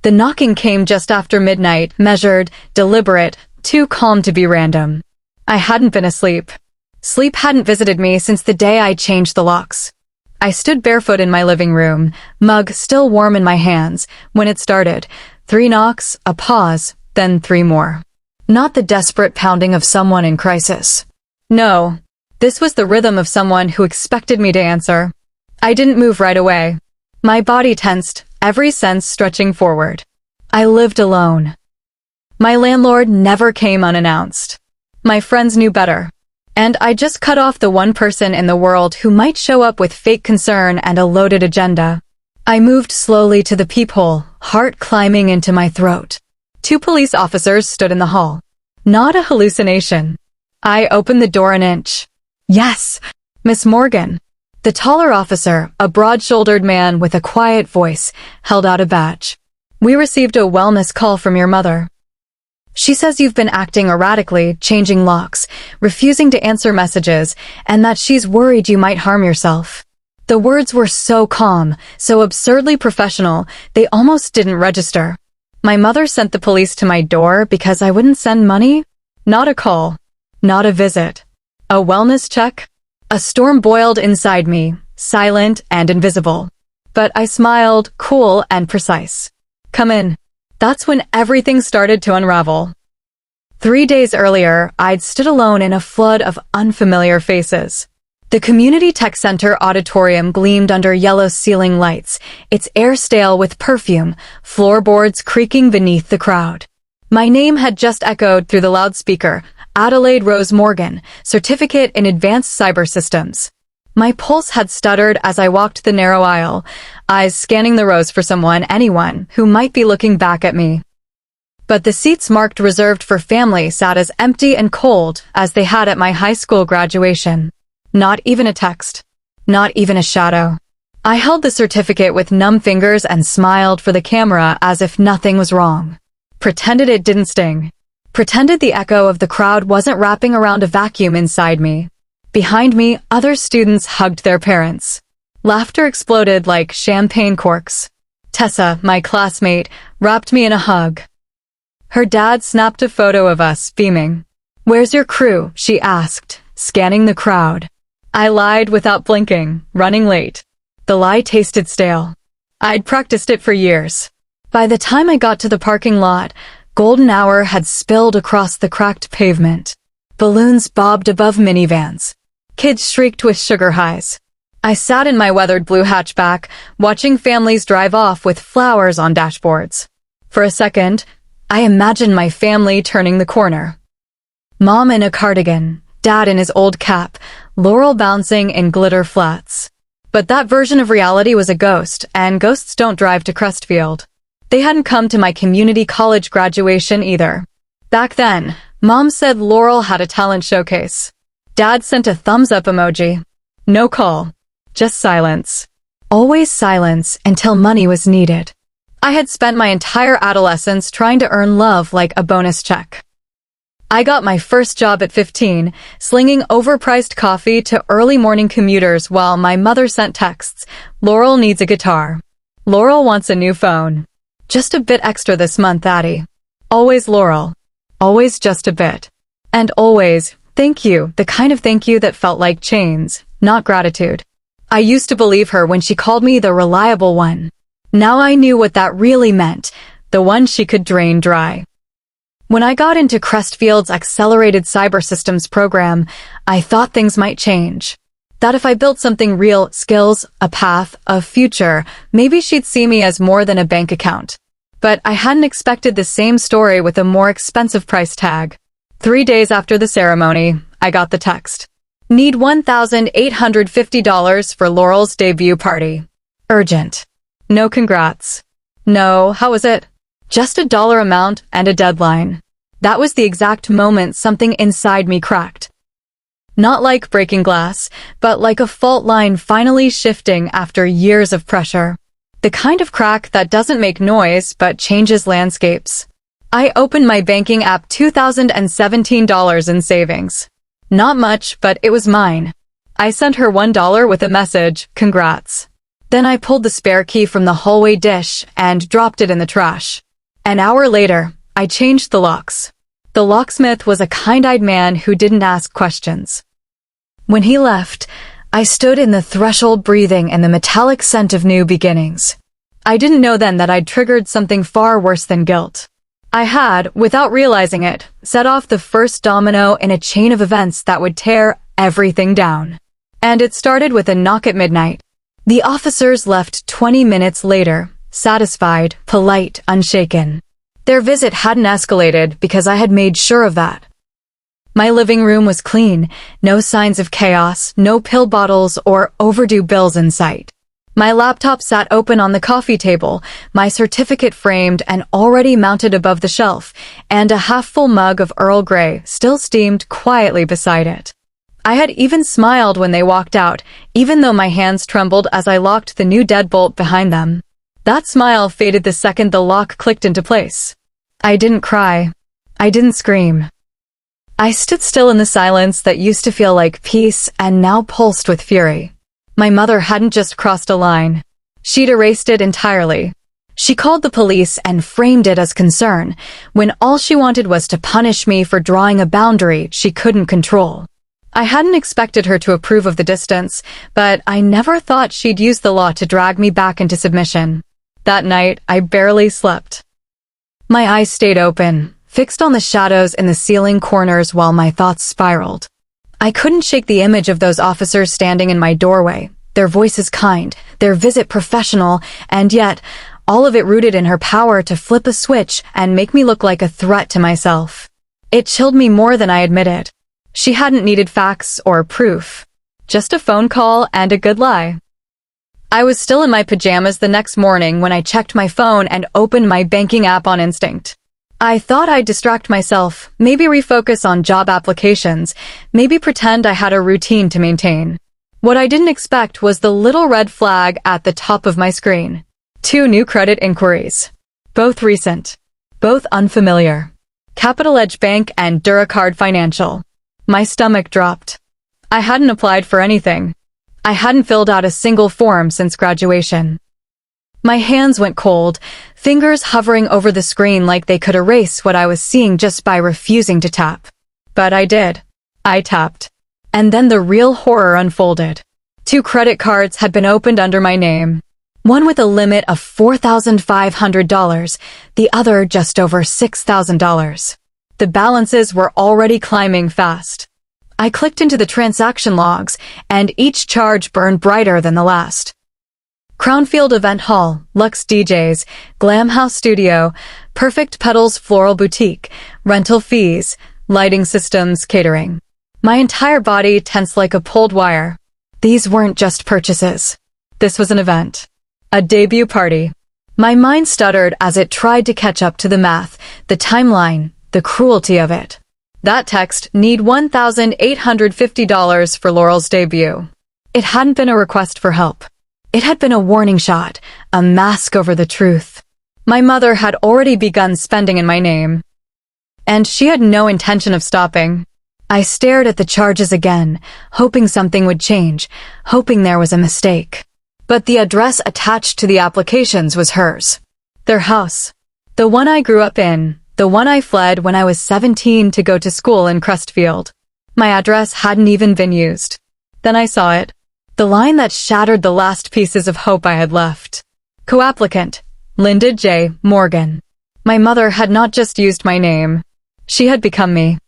The knocking came just after midnight, measured, deliberate, too calm to be random. I hadn't been asleep. Sleep hadn't visited me since the day I changed the locks. I stood barefoot in my living room, mug still warm in my hands, when it started. 3 knocks, a pause, then 3 more. Not the desperate pounding of someone in crisis. No, this was the rhythm of someone who expected me to answer. I didn't move right away. My body tensed, every sense stretching forward. I lived alone. My landlord never came unannounced. My friends knew better. And I just cut off the one person in the world who might show up with fake concern and a loaded agenda. I moved slowly to the peephole, heart climbing into my throat. 2 police officers stood in the hall. Not a hallucination. I opened the door an inch. Yes, Miss Morgan. The taller officer, a broad-shouldered man with a quiet voice, held out a badge. We received a wellness call from your mother. She says you've been acting erratically, changing locks, refusing to answer messages, and that she's worried you might harm yourself. The words were so calm, so absurdly professional, they almost didn't register. My mother sent the police to my door because I wouldn't send money? Not a call. Not a visit. A wellness check? A storm boiled inside me, silent and invisible. But I smiled, cool and precise. Come in. That's when everything started to unravel. 3 days earlier, I'd stood alone in a flood of unfamiliar faces. The Community Tech Center auditorium gleamed under yellow ceiling lights, its air stale with perfume, floorboards creaking beneath the crowd. My name had just echoed through the loudspeaker, Adelaide Rose Morgan, Certificate in Advanced Cyber Systems. My pulse had stuttered as I walked the narrow aisle, eyes scanning the rows for anyone who might be looking back at me. But the seats marked reserved for family sat as empty and cold as they had at my high school graduation. Not even a text. Not even a shadow. I held the certificate with numb fingers and smiled for the camera as if nothing was wrong. Pretended it didn't sting. Pretended the echo of the crowd wasn't wrapping around a vacuum inside me. Behind me, other students hugged their parents. Laughter exploded like champagne corks. Tessa, my classmate, wrapped me in a hug. Her dad snapped a photo of us, beaming. "Where's your crew?" she asked, scanning the crowd. I lied without blinking, running late. The lie tasted stale. I'd practiced it for years. By the time I got to the parking lot, golden hour had spilled across the cracked pavement. Balloons bobbed above minivans. Kids shrieked with sugar highs. I sat in my weathered blue hatchback, watching families drive off with flowers on dashboards. For a second, I imagined my family turning the corner. Mom in a cardigan, Dad in his old cap, Laurel bouncing in glitter flats. But that version of reality was a ghost, and ghosts don't drive to Crestfield. They hadn't come to my community college graduation either. Back then, Mom said Laurel had a talent showcase. Dad sent a thumbs-up emoji. No call. Just silence. Always silence until money was needed. I had spent my entire adolescence trying to earn love like a bonus check. I got my first job at 15, slinging overpriced coffee to early morning commuters while my mother sent texts. Laurel needs a guitar. Laurel wants a new phone. Just a bit extra this month, Addie. Always Laurel. Always just a bit. And always, thank you, the kind of thank you that felt like chains, not gratitude. I used to believe her when she called me the reliable one. Now I knew what that really meant, the one she could drain dry. When I got into Crestfield's Accelerated Cyber Systems program, I thought things might change. That if I built something real, skills, a path, a future, maybe she'd see me as more than a bank account. But I hadn't expected the same story with a more expensive price tag. 3 days after the ceremony, I got the text. Need $1,850 for Laurel's debut party. Urgent. No congrats. No, how was it? Just a dollar amount and a deadline. That was the exact moment something inside me cracked. Not like breaking glass, but like a fault line finally shifting after years of pressure. The kind of crack that doesn't make noise but changes landscapes. I opened my banking app, $2,017 in savings. Not much, but it was mine. I sent her $1 with a message, congrats. Then I pulled the spare key from the hallway dish and dropped it in the trash. An hour later, I changed the locks. The locksmith was a kind-eyed man who didn't ask questions. When he left, I stood in the threshold breathing in the metallic scent of new beginnings. I didn't know then that I'd triggered something far worse than guilt. I had, without realizing it, set off the first domino in a chain of events that would tear everything down. And it started with a knock at midnight. The officers left 20 minutes later, satisfied, polite, unshaken. Their visit hadn't escalated because I had made sure of that. My living room was clean, no signs of chaos, no pill bottles or overdue bills in sight. My laptop sat open on the coffee table, my certificate framed and already mounted above the shelf, and a half-full mug of Earl Grey still steamed quietly beside it. I had even smiled when they walked out, even though my hands trembled as I locked the new deadbolt behind them. That smile faded the second the lock clicked into place. I didn't cry. I didn't scream. I stood still in the silence that used to feel like peace and now pulsed with fury. My mother hadn't just crossed a line. She'd erased it entirely. She called the police and framed it as concern, when all she wanted was to punish me for drawing a boundary she couldn't control. I hadn't expected her to approve of the distance, but I never thought she'd use the law to drag me back into submission. That night, I barely slept. My eyes stayed open, fixed on the shadows in the ceiling corners while my thoughts spiraled. I couldn't shake the image of those officers standing in my doorway, their voices kind, their visit professional, and yet, all of it rooted in her power to flip a switch and make me look like a threat to myself. It chilled me more than I admitted. She hadn't needed facts or proof. Just a phone call and a good lie. I was still in my pajamas the next morning when I checked my phone and opened my banking app on instinct. I thought I'd distract myself, maybe refocus on job applications, maybe pretend I had a routine to maintain. What I didn't expect was the little red flag at the top of my screen. 2 new credit inquiries. Both recent. Both unfamiliar. Capital Edge Bank and Duracard Financial. My stomach dropped. I hadn't applied for anything. I hadn't filled out a single form since graduation. My hands went cold, fingers hovering over the screen like they could erase what I was seeing just by refusing to tap. But I did. I tapped. And then the real horror unfolded. 2 credit cards had been opened under my name. One with a limit of $4,500, the other just over $6,000. The balances were already climbing fast. I clicked into the transaction logs, and each charge burned brighter than the last. Crownfield Event Hall, Lux DJs, Glam House Studio, Perfect Petals Floral Boutique, rental fees, lighting systems, catering. My entire body tensed like a pulled wire. These weren't just purchases. This was an event. A debut party. My mind stuttered as it tried to catch up to the math, the timeline, the cruelty of it. That text, need $1,850 for Laurel's debut. It hadn't been a request for help. It had been a warning shot, a mask over the truth. My mother had already begun spending in my name. And she had no intention of stopping. I stared at the charges again, hoping something would change, hoping there was a mistake. But the address attached to the applications was hers. Their house. The one I grew up in. The one I fled when I was 17 to go to school in Crestfield. My address hadn't even been used. Then I saw it. The line that shattered the last pieces of hope I had left. Co-applicant, Linda J. Morgan. My mother had not just used my name. She had become me.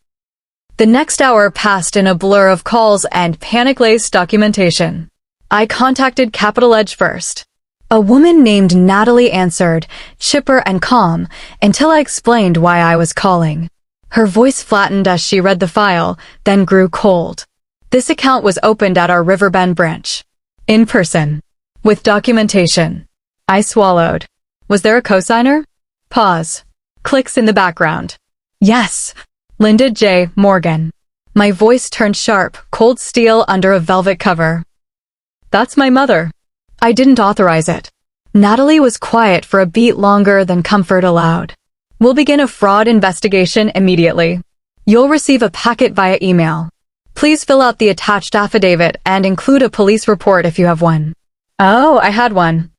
The next hour passed in a blur of calls and panic-laced documentation. I contacted Capital Edge first. A woman named Natalie answered, chipper and calm, until I explained why I was calling. Her voice flattened as she read the file, then grew cold. This account was opened at our Riverbend branch. In person. With documentation. I swallowed. Was there a cosigner? Pause. Clicks in the background. Yes. Linda J. Morgan. My voice turned sharp, cold steel under a velvet cover. That's my mother. I didn't authorize it. Natalie was quiet for a beat longer than comfort allowed. We'll begin a fraud investigation immediately. You'll receive a packet via email. Please fill out the attached affidavit and include a police report if you have one. Oh, I had one.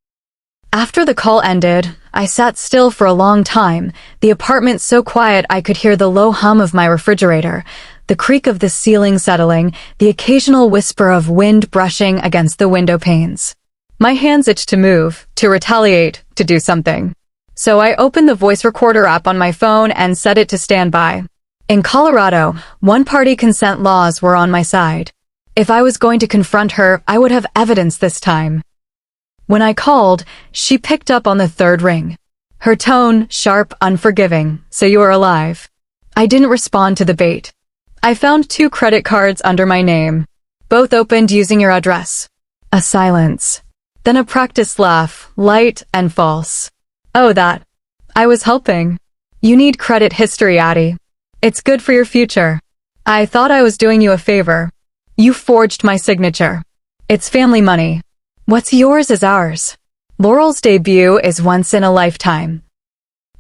After the call ended, I sat still for a long time, the apartment so quiet I could hear the low hum of my refrigerator, the creak of the ceiling settling, the occasional whisper of wind brushing against the window panes. My hands itched to move, to retaliate, to do something. So I opened the voice recorder app on my phone and set it to standby. In Colorado, one-party consent laws were on my side. If I was going to confront her, I would have evidence this time. When I called, she picked up on the third ring. Her tone, sharp, unforgiving, "So you are alive." I didn't respond to the bait. I found 2 credit cards under my name. Both opened using your address. A silence. Then a practiced laugh, light and false. Oh, that. I was helping. You need credit history, Addie. It's good for your future. I thought I was doing you a favor. You forged my signature. It's family money. What's yours is ours. Laurel's debut is once in a lifetime.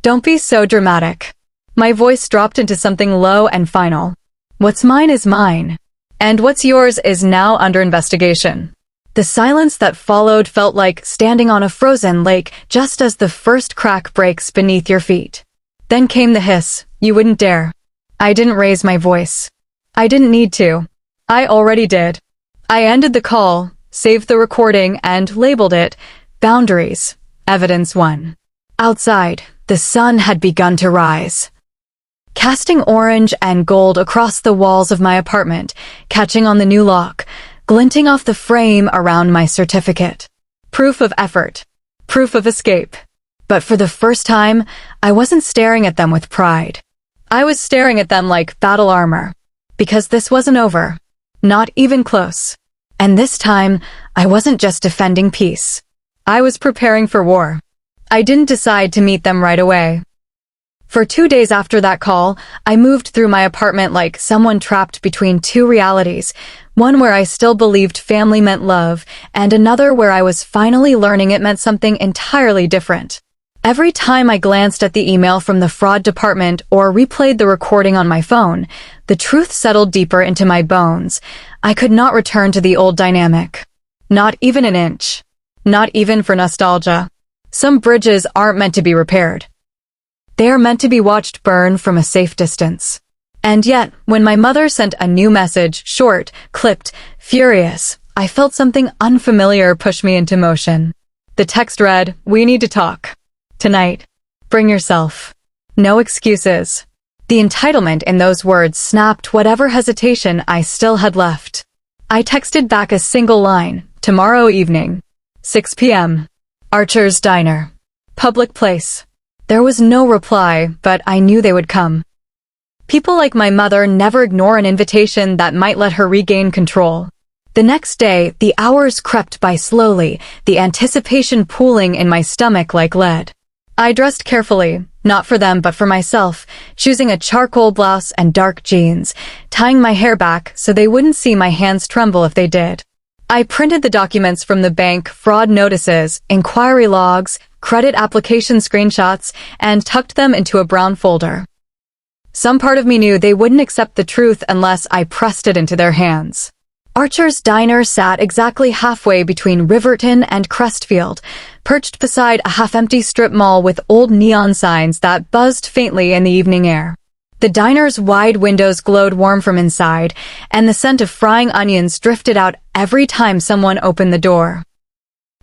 Don't be so dramatic. My voice dropped into something low and final. What's mine is mine. And what's yours is now under investigation. The silence that followed felt like standing on a frozen lake just as the first crack breaks beneath your feet. Then came the hiss, "You wouldn't dare." I didn't raise my voice. I didn't need to. I already did. I ended the call, saved the recording, and labeled it, Boundaries, Evidence 1. Outside, the sun had begun to rise, casting orange and gold across the walls of my apartment, catching on the new lock, glinting off the frame around my certificate. Proof of effort. Proof of escape. But for the first time, I wasn't staring at them with pride. I was staring at them like battle armor. Because this wasn't over. Not even close. And this time, I wasn't just defending peace. I was preparing for war. I didn't decide to meet them right away. For 2 days after that call, I moved through my apartment like someone trapped between 2 realities, one where I still believed family meant love, and another where I was finally learning it meant something entirely different. Every time I glanced at the email from the fraud department or replayed the recording on my phone, the truth settled deeper into my bones. I could not return to the old dynamic. Not even an inch. Not even for nostalgia. Some bridges aren't meant to be repaired. They are meant to be watched burn from a safe distance. And yet, when my mother sent a new message, short, clipped, furious, I felt something unfamiliar push me into motion. The text read, "We need to talk. Tonight. Bring yourself. No excuses." The entitlement in those words snapped whatever hesitation I still had left. I texted back a single line, "Tomorrow evening. 6 p.m. Archer's Diner. Public place." There was no reply, but I knew they would come. People like my mother never ignore an invitation that might let her regain control. The next day, the hours crept by slowly, the anticipation pooling in my stomach like lead. I dressed carefully, not for them but for myself, choosing a charcoal blouse and dark jeans, tying my hair back so they wouldn't see my hands tremble if they did. I printed the documents from the bank, fraud notices, inquiry logs, credit application screenshots, and tucked them into a brown folder. Some part of me knew they wouldn't accept the truth unless I pressed it into their hands. Archer's Diner sat exactly halfway between Riverton and Crestfield, perched beside a half-empty strip mall with old neon signs that buzzed faintly in the evening air. The diner's wide windows glowed warm from inside, and the scent of frying onions drifted out every time someone opened the door.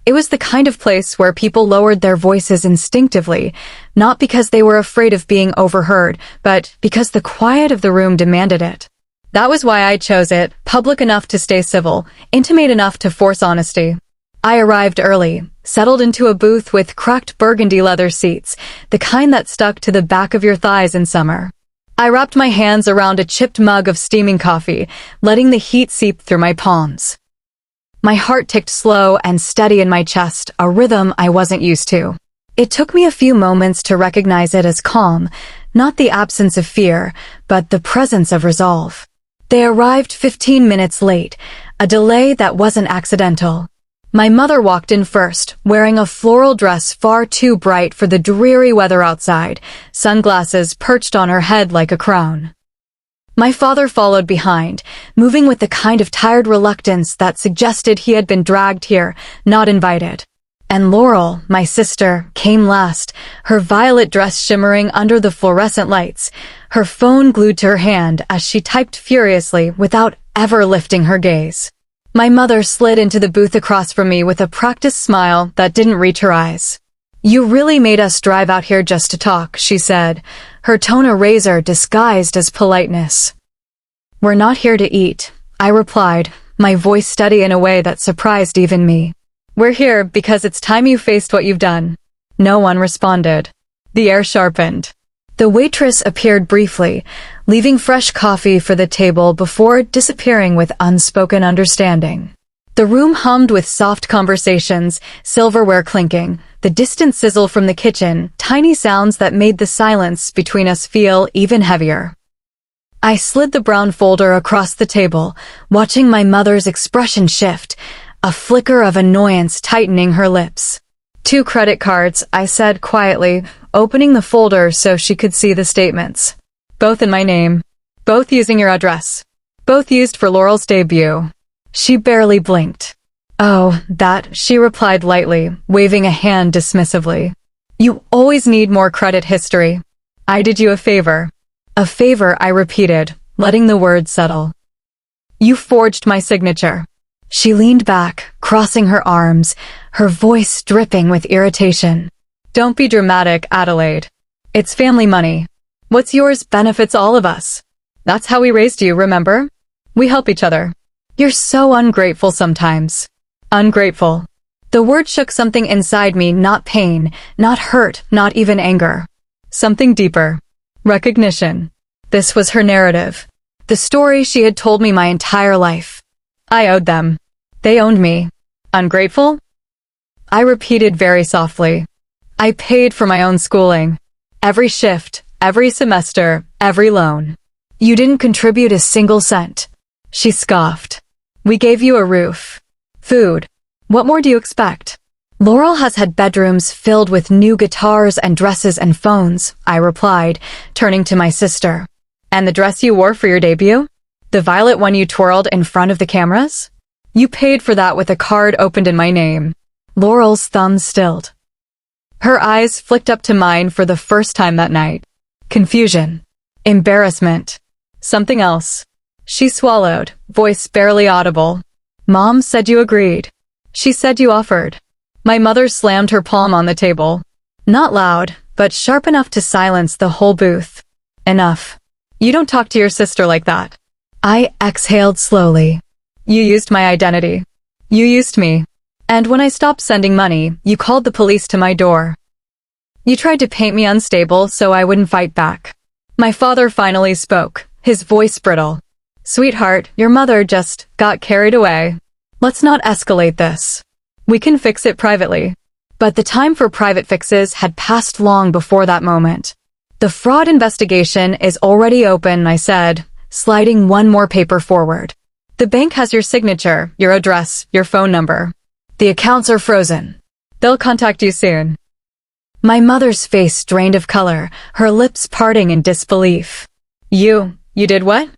It was the kind of place where people lowered their voices instinctively, not because they were afraid of being overheard, but because the quiet of the room demanded it. That was why I chose it, public enough to stay civil, intimate enough to force honesty. I arrived early, settled into a booth with cracked burgundy leather seats, the kind that stuck to the back of your thighs in summer. I wrapped my hands around a chipped mug of steaming coffee, letting the heat seep through my palms. My heart ticked slow and steady in my chest, a rhythm I wasn't used to. It took me a few moments to recognize it as calm, not the absence of fear, but the presence of resolve. They arrived 15 minutes late, a delay that wasn't accidental. My mother walked in first, wearing a floral dress far too bright for the dreary weather outside, sunglasses perched on her head like a crown. My father followed behind, moving with the kind of tired reluctance that suggested he had been dragged here, not invited. And Laurel, my sister, came last, her violet dress shimmering under the fluorescent lights, her phone glued to her hand as she typed furiously without ever lifting her gaze. My mother slid into the booth across from me with a practiced smile that didn't reach her eyes. "You really made us drive out here just to talk," she said, her tone a razor disguised as politeness. "We're not here to eat," I replied, my voice steady in a way that surprised even me. "We're here because it's time you faced what you've done." No one responded. The air sharpened. The waitress appeared briefly, leaving fresh coffee for the table before disappearing with unspoken understanding. The room hummed with soft conversations, silverware clinking, the distant sizzle from the kitchen, tiny sounds that made the silence between us feel even heavier. I slid the brown folder across the table, watching my mother's expression shift, a flicker of annoyance tightening her lips. "2 credit cards," I said quietly, opening the folder so she could see the statements. "Both in my name. Both using your address. Both used for Laurel's debut." She barely blinked. "Oh, that," she replied lightly, waving a hand dismissively. "You always need more credit history. I did you a favor." "A favor," I repeated, letting the words settle. "You forged my signature." She leaned back, crossing her arms, her voice dripping with irritation. "Don't be dramatic, Adelaide. It's family money. What's yours benefits all of us. That's how we raised you, remember? We help each other." "You're so ungrateful sometimes." Ungrateful. The word shook something inside me, not pain, not hurt, not even anger. Something deeper. Recognition. This was her narrative. The story she had told me my entire life. I owed them. They owned me. Ungrateful? I repeated very softly. I paid for my own schooling. Every shift, every semester, every loan. You didn't contribute a single cent. She scoffed. We gave you a roof. Food. What more do you expect? Laurel has had bedrooms filled with new guitars and dresses and phones, I replied, turning to my sister. And the dress you wore for your debut? The violet one you twirled in front of the cameras? You paid for that with a card opened in my name. Laurel's thumb stilled. Her eyes flicked up to mine for the first time that night. Confusion. Embarrassment. Something else. She swallowed, voice barely audible. Mom said you agreed. She said you offered. My mother slammed her palm on the table. Not loud, but sharp enough to silence the whole booth. Enough. You don't talk to your sister like that. I exhaled slowly. You used my identity. You used me. And when I stopped sending money, you called the police to my door. You tried to paint me unstable so I wouldn't fight back. My father finally spoke, his voice brittle. Sweetheart, your mother just got carried away. Let's not escalate this. We can fix it privately. But the time for private fixes had passed long before that moment. The fraud investigation is already open, I said, sliding one more paper forward. The bank has your signature, your address, your phone number. The accounts are frozen. They'll contact you soon. My mother's face drained of color, her lips parting in disbelief. You did what?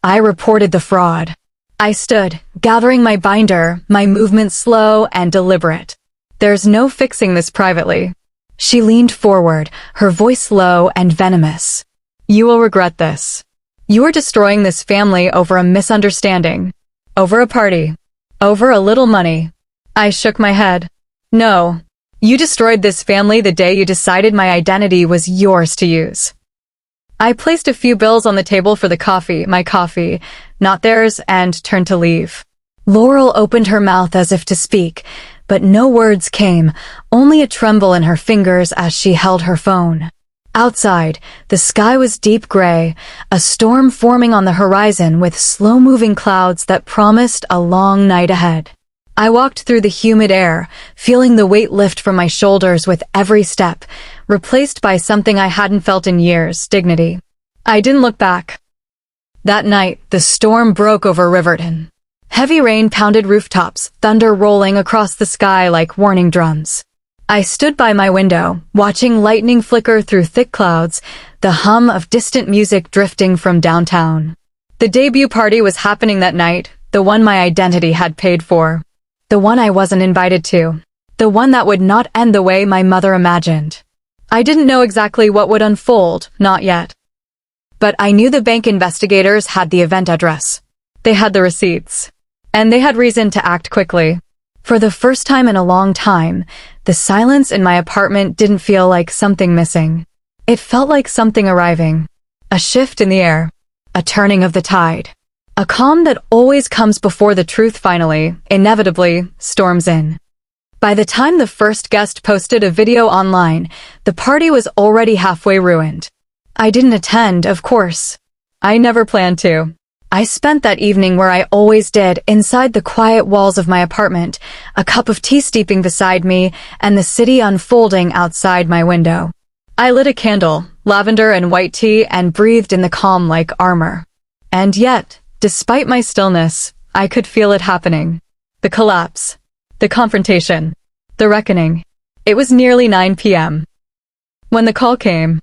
I reported the fraud. I stood, gathering my binder, my movements slow and deliberate. There's no fixing this privately. She leaned forward, her voice low and venomous. You will regret this. You are destroying this family over a misunderstanding. Over a party. Over a little money. I shook my head. No. You destroyed this family the day you decided my identity was yours to use. I placed a few bills on the table for the coffee, my coffee, not theirs, and turned to leave. Laurel opened her mouth as if to speak, but no words came, only a tremble in her fingers as she held her phone. Outside, the sky was deep gray, a storm forming on the horizon with slow-moving clouds that promised a long night ahead. I walked through the humid air, feeling the weight lift from my shoulders with every step, replaced by something I hadn't felt in years, dignity. I didn't look back. That night, the storm broke over Riverton. Heavy rain pounded rooftops, thunder rolling across the sky like warning drums. I stood by my window, watching lightning flicker through thick clouds, the hum of distant music drifting from downtown. The debut party was happening that night, the one my identity had paid for. The one I wasn't invited to. The one that would not end the way my mother imagined. I didn't know exactly what would unfold, not yet. But I knew the bank investigators had the event address. They had the receipts. And they had reason to act quickly. For the first time in a long time, the silence in my apartment didn't feel like something missing. It felt like something arriving. A shift in the air. A turning of the tide. A calm that always comes before the truth finally, inevitably, storms in. By the time the first guest posted a video online, the party was already halfway ruined. I didn't attend, of course. I never planned to. I spent that evening where I always did, inside the quiet walls of my apartment, a cup of tea steeping beside me, and the city unfolding outside my window. I lit a candle, lavender and white tea, and breathed in the calm like armor. And yet, despite my stillness, I could feel it happening. The collapse. The confrontation. The reckoning. It was nearly 9 p.m. when the call came.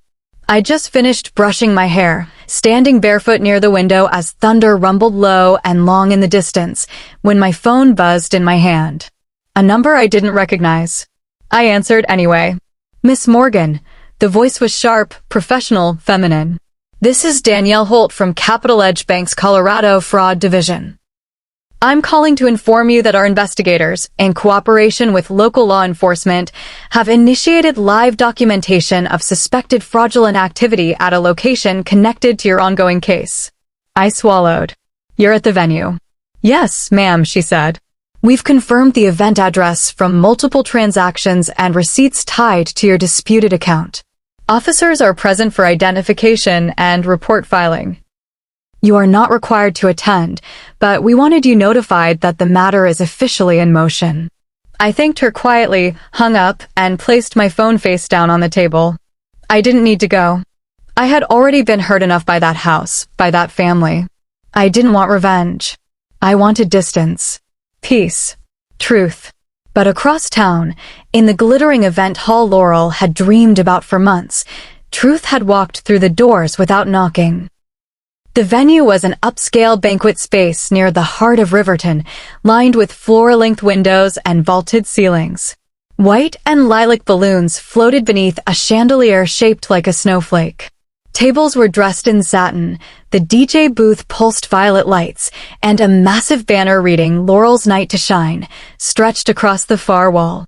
I just finished brushing my hair, standing barefoot near the window as thunder rumbled low and long in the distance, when my phone buzzed in my hand. A number I didn't recognize. I answered anyway. Miss Morgan. The voice was sharp, professional, feminine. This is Danielle Holt from Capital Edge Bank's Colorado Fraud Division. I'm calling to inform you that our investigators, in cooperation with local law enforcement, have initiated live documentation of suspected fraudulent activity at a location connected to your ongoing case. I swallowed. You're at the venue. Yes, ma'am, she said. We've confirmed the event address from multiple transactions and receipts tied to your disputed account. Officers are present for identification and report filing. You are not required to attend, but we wanted you notified that the matter is officially in motion. I thanked her quietly, hung up, and placed my phone face down on the table. I didn't need to go. I had already been hurt enough by that house, by that family. I didn't want revenge. I wanted distance. Peace. Truth. But across town, in the glittering event hall Laurel had dreamed about for months, truth had walked through the doors without knocking. The venue was an upscale banquet space near the heart of Riverton, lined with floor-length windows and vaulted ceilings. White and lilac balloons floated beneath a chandelier shaped like a snowflake. Tables were dressed in satin, the DJ booth pulsed violet lights, and a massive banner reading "Laurel's Night to Shine" stretched across the far wall.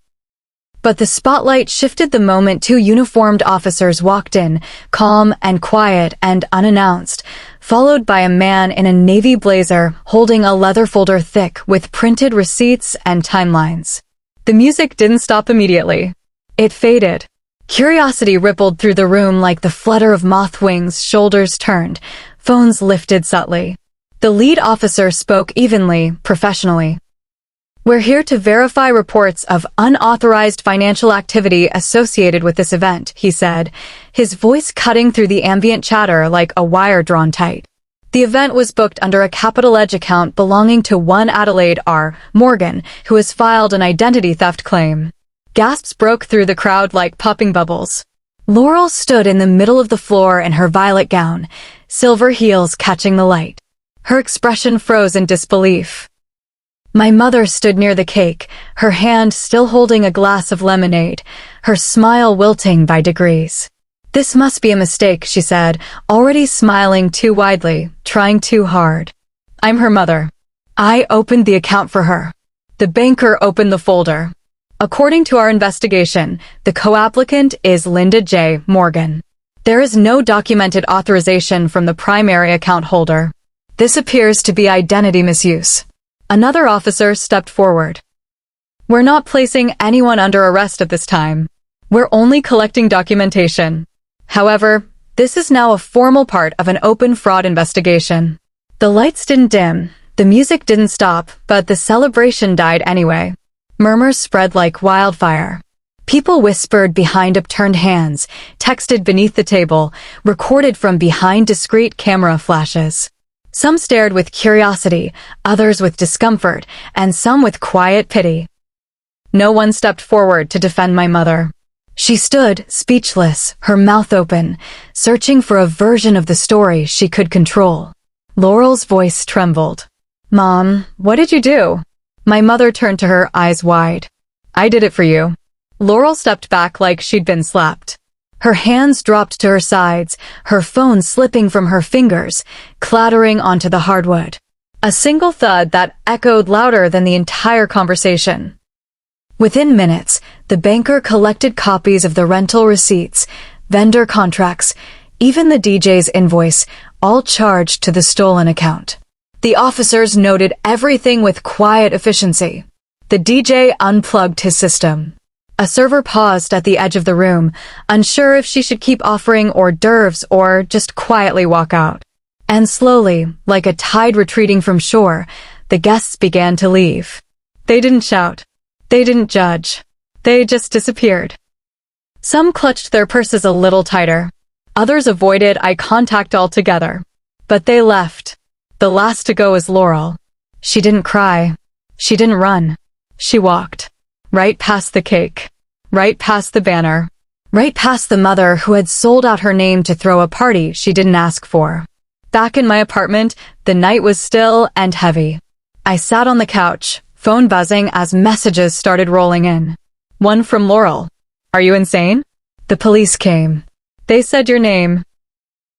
But the spotlight shifted the moment two uniformed officers walked in, calm and quiet and unannounced, followed by a man in a navy blazer holding a leather folder thick with printed receipts and timelines. The music didn't stop immediately. It faded. Curiosity rippled through the room like the flutter of moth wings, shoulders turned, phones lifted subtly. The lead officer spoke evenly, professionally. We're here to verify reports of unauthorized financial activity associated with this event, he said, his voice cutting through the ambient chatter like a wire drawn tight. The event was booked under a Capital Edge account belonging to one Adelaide R. Morgan, who has filed an identity theft claim. Gasps broke through the crowd like popping bubbles. Laurel stood in the middle of the floor in her violet gown, silver heels catching the light. Her expression froze in disbelief. My mother stood near the cake, her hand still holding a glass of lemonade, her smile wilting by degrees. This must be a mistake, she said, already smiling too widely, trying too hard. I'm her mother. I opened the account for her. The banker opened the folder. According to our investigation, the co-applicant is Linda J. Morgan. There is no documented authorization from the primary account holder. This appears to be identity misuse. Another officer stepped forward. We're not placing anyone under arrest at this time. We're only collecting documentation. However, this is now a formal part of an open fraud investigation. The lights didn't dim, the music didn't stop, but the celebration died anyway. Murmurs spread like wildfire. People whispered behind upturned hands, texted beneath the table, recorded from behind discreet camera flashes. Some stared with curiosity, others with discomfort, and some with quiet pity. No one stepped forward to defend my mother. She stood, speechless, her mouth open, searching for a version of the story she could control. Laurel's voice trembled. Mom, what did you do? My mother turned to her, eyes wide. I did it for you. Laurel stepped back like she'd been slapped. Her hands dropped to her sides, her phone slipping from her fingers, clattering onto the hardwood. A single thud that echoed louder than the entire conversation. Within minutes, the banker collected copies of the rental receipts, vendor contracts, even the DJ's invoice, all charged to the stolen account. The officers noted everything with quiet efficiency. The DJ unplugged his system. A server paused at the edge of the room, unsure if she should keep offering hors d'oeuvres or just quietly walk out. And slowly, like a tide retreating from shore, the guests began to leave. They didn't shout. They didn't judge. They just disappeared. Some clutched their purses a little tighter. Others avoided eye contact altogether. But they left. The last to go was Laurel. She didn't cry. She didn't run. She walked. Right past the cake. Right past the banner. Right past the mother who had sold out her name to throw a party she didn't ask for. Back in my apartment, the night was still and heavy. I sat on the couch, phone buzzing as messages started rolling in. One from Laurel. Are you insane? The police came. They said your name.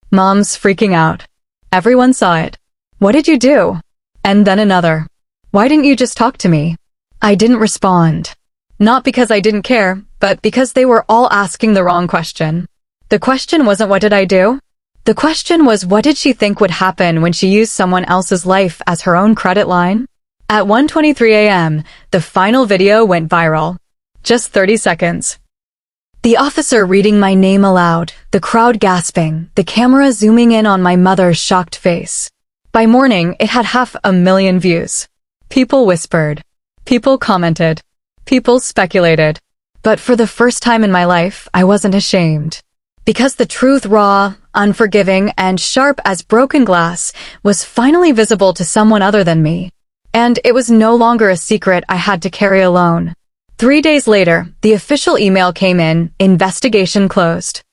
Mom's freaking out. Everyone saw it. What did you do? And then another. Why didn't you just talk to me? I didn't respond. Not because I didn't care, but because they were all asking the wrong question. The question wasn't what did I do? The question was what did she think would happen when she used someone else's life as her own credit line? At 1:23 a.m., the final video went viral. Just 30 seconds. The officer reading my name aloud, the crowd gasping, the camera zooming in on my mother's shocked face. By morning, it had 500,000 views. People whispered. People commented. People speculated. But for the first time in my life, I wasn't ashamed. Because the truth, raw, unforgiving, and sharp as broken glass, was finally visible to someone other than me. And it was no longer a secret I had to carry alone. 3 days later, the official email came in, investigation closed.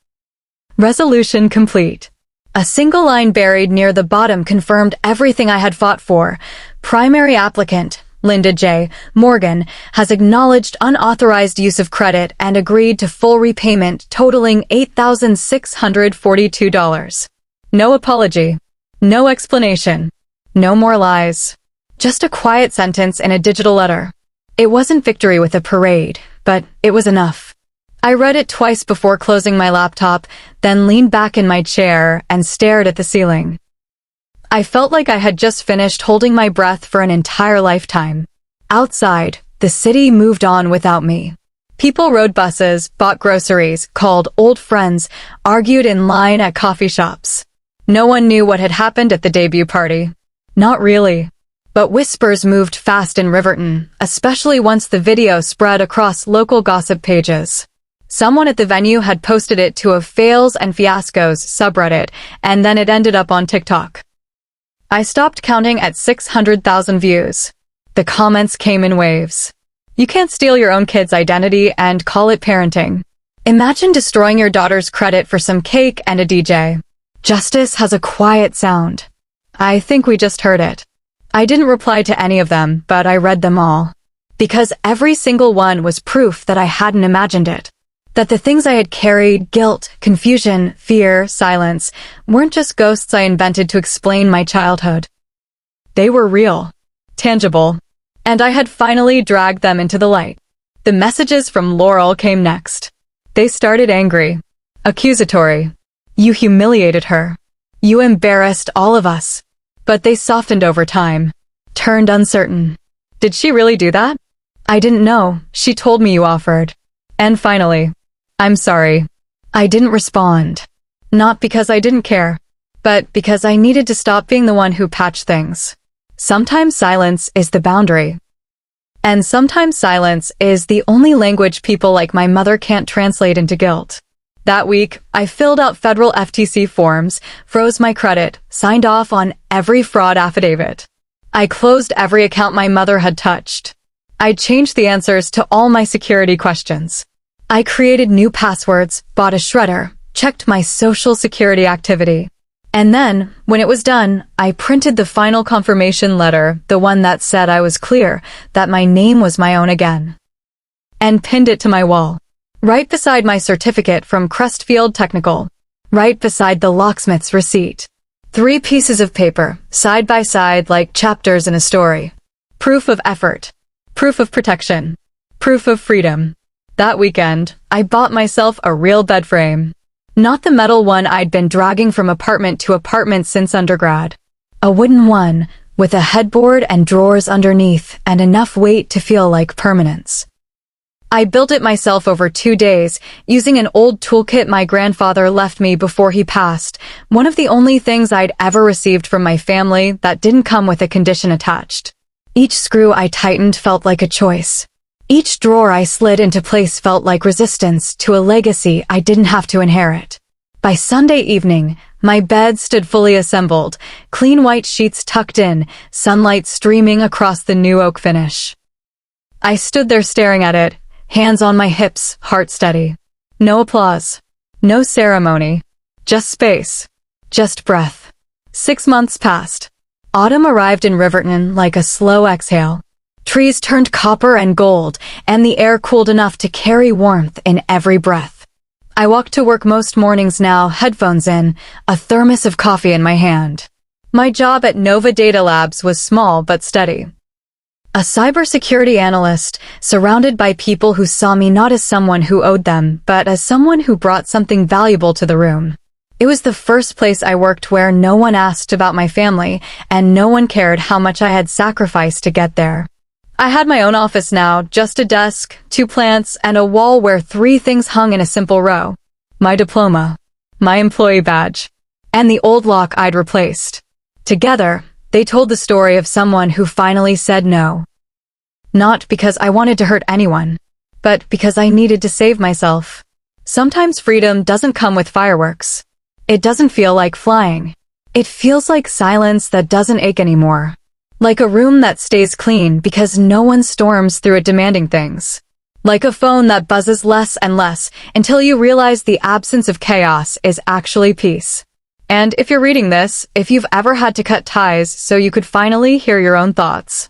Resolution complete. A single line buried near the bottom confirmed everything I had fought for. Primary applicant, Linda J. Morgan, has acknowledged unauthorized use of credit and agreed to full repayment totaling $8,642. No apology. No explanation. No more lies. Just a quiet sentence in a digital letter. It wasn't victory with a parade, but it was enough. I read it twice before closing my laptop, then leaned back in my chair and stared at the ceiling. I felt like I had just finished holding my breath for an entire lifetime. Outside, the city moved on without me. People rode buses, bought groceries, called old friends, argued in line at coffee shops. No one knew what had happened at the debut party. Not really. But whispers moved fast in Riverton, especially once the video spread across local gossip pages. Someone at the venue had posted it to a fails and fiascos subreddit, and then it ended up on TikTok. I stopped counting at 600,000 views. The comments came in waves. You can't steal your own kid's identity and call it parenting. Imagine destroying your daughter's credit for some cake and a DJ. Justice has a quiet sound. I think we just heard it. I didn't reply to any of them, but I read them all. Because every single one was proof that I hadn't imagined it. That the things I had carried, guilt, confusion, fear, silence, weren't just ghosts I invented to explain my childhood. They were real, tangible, and I had finally dragged them into the light. The messages from Laurel came next. They started angry, accusatory. You humiliated her. You embarrassed all of us. But they softened over time, turned uncertain. Did she really do that? I didn't know. She told me you offered. And finally, I'm sorry. I didn't respond. Not because I didn't care, but because I needed to stop being the one who patched things. Sometimes silence is the boundary. And sometimes silence is the only language people like my mother can't translate into guilt. That week, I filled out federal FTC forms, froze my credit, signed off on every fraud affidavit. I closed every account my mother had touched. I changed the answers to all my security questions. I created new passwords, bought a shredder, checked my social security activity. And then, when it was done, I printed the final confirmation letter, the one that said I was clear, that my name was my own again, and pinned it to my wall, right beside my certificate from Crestfield Technical, right beside the locksmith's receipt. 3 pieces of paper, side by side like chapters in a story. Proof of effort. Proof of protection. Proof of freedom. That weekend, I bought myself a real bed frame. Not the metal one I'd been dragging from apartment to apartment since undergrad. A wooden one, with a headboard and drawers underneath and enough weight to feel like permanence. I built it myself over 2 days, using an old toolkit my grandfather left me before he passed, one of the only things I'd ever received from my family that didn't come with a condition attached. Each screw I tightened felt like a choice. Each drawer I slid into place felt like resistance to a legacy I didn't have to inherit. By Sunday evening, my bed stood fully assembled, clean white sheets tucked in, sunlight streaming across the new oak finish. I stood there staring at it, hands on my hips, heart steady. No applause. No ceremony. Just space. Just breath. 6 months passed. Autumn arrived in Riverton like a slow exhale. Trees turned copper and gold, and the air cooled enough to carry warmth in every breath. I walked to work most mornings now, headphones in, a thermos of coffee in my hand. My job at Nova Data Labs was small but steady. A cybersecurity analyst, surrounded by people who saw me not as someone who owed them, but as someone who brought something valuable to the room. It was the first place I worked where no one asked about my family, and no one cared how much I had sacrificed to get there. I had my own office now, just a desk, 2 plants, and a wall where 3 things hung in a simple row. My diploma, my employee badge, and the old lock I'd replaced. Together, they told the story of someone who finally said no. Not because I wanted to hurt anyone, but because I needed to save myself. Sometimes freedom doesn't come with fireworks. It doesn't feel like flying. It feels like silence that doesn't ache anymore. Like a room that stays clean because no one storms through it demanding things. Like a phone that buzzes less and less until you realize the absence of chaos is actually peace. And if you're reading this, if you've ever had to cut ties so you could finally hear your own thoughts,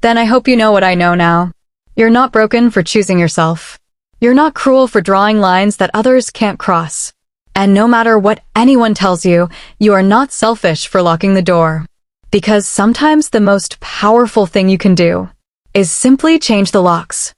then I hope you know what I know now. You're not broken for choosing yourself. You're not cruel for drawing lines that others can't cross. And no matter what anyone tells you, you are not selfish for locking the door. Because sometimes the most powerful thing you can do is simply change the locks.